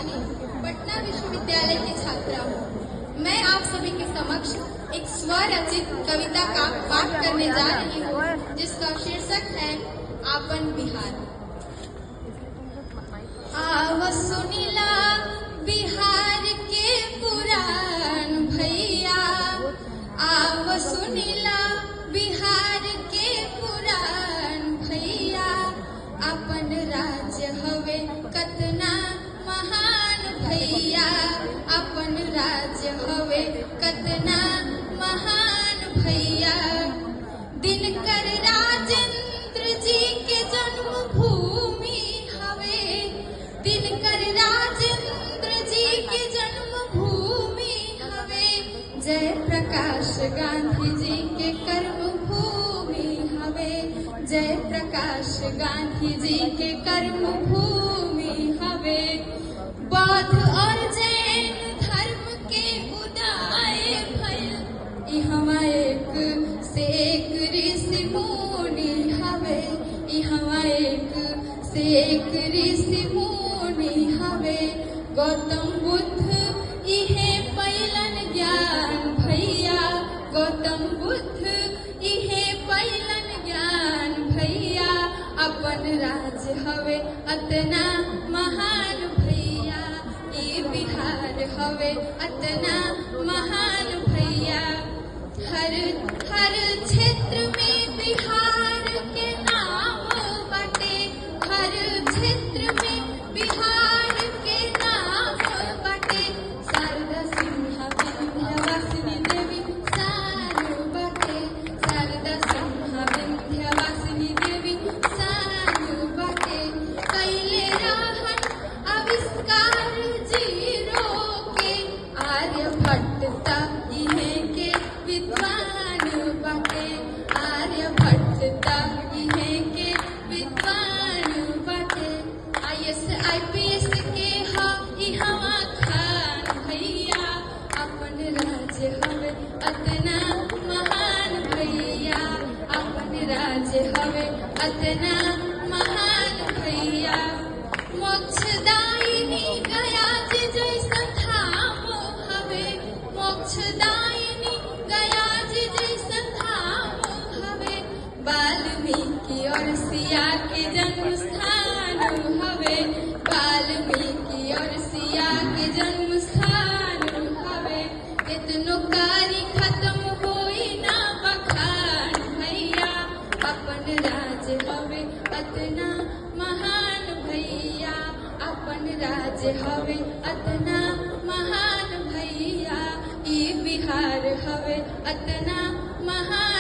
शिवानी पटना विश्वविद्यालय की छात्रा हूँ। मैं आप सभी के समक्ष एक स्वरचित कविता का पाठ करने जा रही हूँ, जिसका शीर्षक है आपन बिहार। आव सुनिला बिहार के पुराण भैया, आव सुनिला बिहार के पुराण भैया। अपन राज्य हवे कतना महान भैया, अपन राज्य हवे कतना महान भैया। दिनकर राजेंद्र जी के जन्मभूमि हवे, दिनकर राजेंद्र जी के जन्मभूमि हवे। जय प्रकाश गांधी जी के कर्मभूमि हवे, जय प्रकाश गांधी जी के कर्मभूमि हवे। बौद्ध और जैन धर्म के उदय भइल, इहवा एक से एक ऋषि मुनि हवे, इहवा एक से एक ऋषि मुनि हवे। गौतम बुद्ध इहे पैलन ज्ञान भैया, गौतम बुद्ध इहे पैलन ज्ञान भैया। अपन राज हवे अतना महान भैया, ई बिहार हवे अतना महान भैया। हर हर क्षेत्र में बिहार के नाम बाटे, हर क्षेत्र में बिहार के नाम बाटे। शारदा सिन्हा विंध्यवासिनी देवी सानु बाटे, शारदा सिन्हा विंध्यवासिनी देवी सानु बाटे। कैले रहन आविष्कार जीरो के, आर्यभट्ट इहे के विद्वान बाटे, आर्यभट्ट इहे के विद्वान बाटे। IAS IPS के इहवा खान भैया, अपन राज्य हवे अतना महान भैया, अपन राज्य हवे अतना महान भैया। मोक्षदायिनी गया जी जैसन धाम हवे, मोक्षदायिनी गया जी जैसन धाम हवे। वाल्मीकि और सिया के जन्म स्थान हवे, वाल्मीकि और सिया के जन्म स्थान हवे। कितनो कारी खत्म होई ना बखान भैया, अपन राज्य हवे अतना महान भैया, अपन राज्य हवे अतना महान भैया। ई बिहार हवे अतना महान